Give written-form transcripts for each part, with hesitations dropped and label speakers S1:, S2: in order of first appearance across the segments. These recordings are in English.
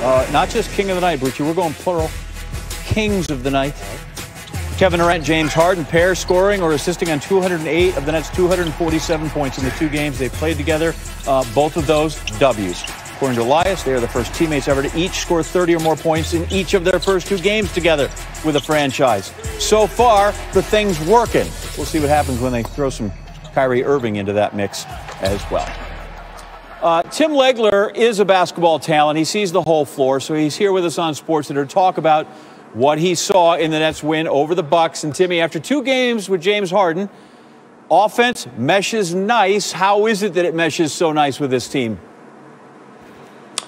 S1: Not just king of the night, Brucey. We're going plural. Kings of the night. Kevin Durant, James Harden, pair scoring or assisting on 208 of the Nets' 247 points in the 2 games they played together. Both of those W's. According to Elias, they are the first teammates ever to each score 30 or more points in each of their first 2 games together with a franchise. So far, the thing's working. We'll see what happens when they throw some Kyrie Irving into that mix as well. Tim Legler is a basketball talent. He sees the whole floor, so he's here with us on SportsCenter to talk about what he saw in the Nets win over the Bucks. And Timmy, after 2 games with James Harden, offense meshes nice. How is it that it meshes so nice with this team?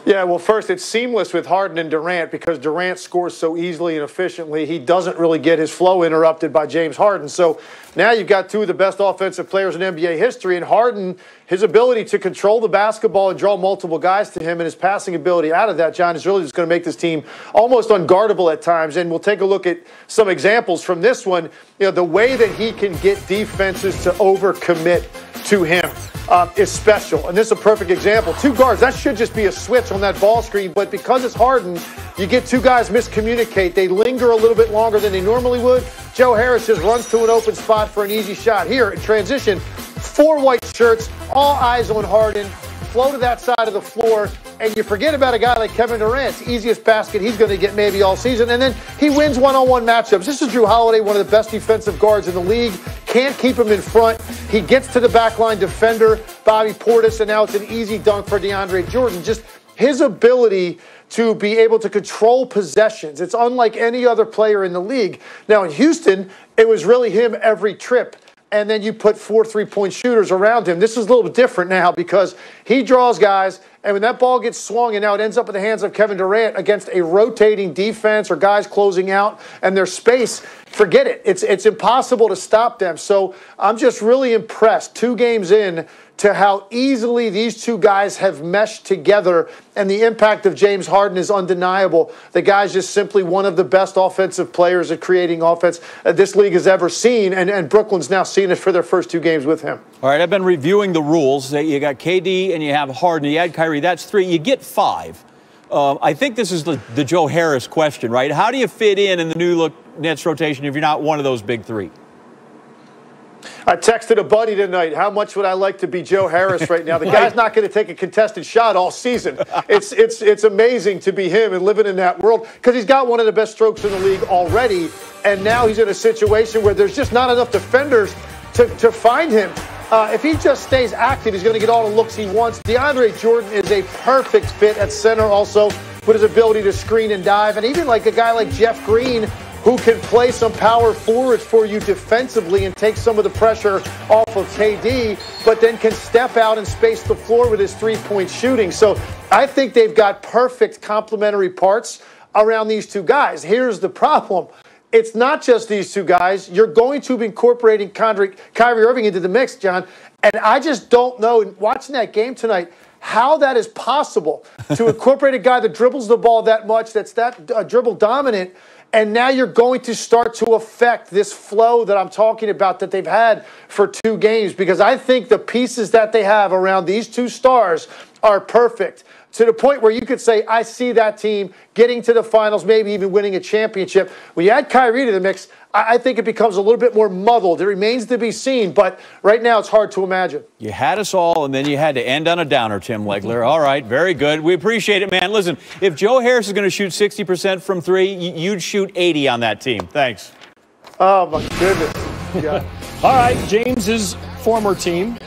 S2: Yeah, well, first, it's seamless with Harden and Durant because Durant scores so easily and efficiently. He doesn't really get his flow interrupted by James Harden. So now you've got 2 of the best offensive players in NBA history. And Harden, his ability to control the basketball and draw multiple guys to him and his passing ability out of that, John, is really just going to make this team almost unguardable at times. And we'll take a look at some examples from this one. You know, the way that he can get defenses to overcommit to him is special. And this is a perfect example. 2 guards, that should just be a switch on that ball screen. But because it's Harden, you get 2 guys miscommunicate. They linger a little bit longer than they normally would. Joe Harris just runs to an open spot for an easy shot. Here in transition, 4 white shirts, all eyes on Harden. Flow to that side of the floor, and you forget about a guy like Kevin Durant's easiest basket he's going to get maybe all season, and then he wins one-on-one matchups. This is Drew Holiday, one of the best defensive guards in the league. Can't keep him in front. He gets to the backline defender, Bobby Portis, and now it's an easy dunk for DeAndre Jordan. Just his ability to be able to control possessions. It's unlike any other player in the league. Now in Houston, it was really him every trip. And then you put 4 3-point shooters around him. This is a little bit different now because he draws guys, and when that ball gets swung and now it ends up in the hands of Kevin Durant against a rotating defense or guys closing out and their space, forget it. It's impossible to stop them. So I'm just really impressed 2 games in to how easily these 2 guys have meshed together, and the impact of James Harden is undeniable. The guy's just simply one of the best offensive players at creating offense this league has ever seen, and Brooklyn's now seen it for their first 2 games with him.
S1: All right, I've been reviewing the rules. You got KD and you have Harden. You add Kyrie, that's 3. You get 5. I think this is the Joe Harris question, right? How do you fit in the new look Nets rotation if you're not one of those big 3?
S2: I texted a buddy tonight, how much would I like to be Joe Harris right now? The guy's not going to take a contested shot all season. It's amazing to be him and living in that world because he's got one of the best strokes in the league already, and now he's in a situation where there's just not enough defenders to find him. If he just stays active, he's going to get all the looks he wants. DeAndre Jordan is a perfect fit at center also with his ability to screen and dive, and even like a guy like Jeff Green, who can play some power forwards for you defensively and take some of the pressure off of KD, but then can step out and space the floor with his 3-point shooting. So I think they've got perfect complementary parts around these 2 guys. Here's the problem. It's not just these 2 guys. You're going to be incorporating Kyrie Irving into the mix, John, and I just don't know, watching that game tonight, how that is possible to incorporate a guy that dribbles the ball that much, that's that dribble dominant. And now you're going to start to affect this flow that I'm talking about that they've had for 2 games, because I think the pieces that they have around these 2 stars are perfect to the point where you could say, I see that team getting to the finals, maybe even winning a championship. When you add Kyrie to the mix, I think it becomes a little bit more muddled. It remains to be seen, but right now it's hard to imagine.
S1: You had us all, and then you had to end on a downer, Tim Legler. All right, very good. We appreciate it, man. Listen, if Joe Harris is going to shoot 60% from 3, you'd shoot 80 on that team. Thanks.
S2: Oh, my goodness. Yeah.
S3: All right, James's former team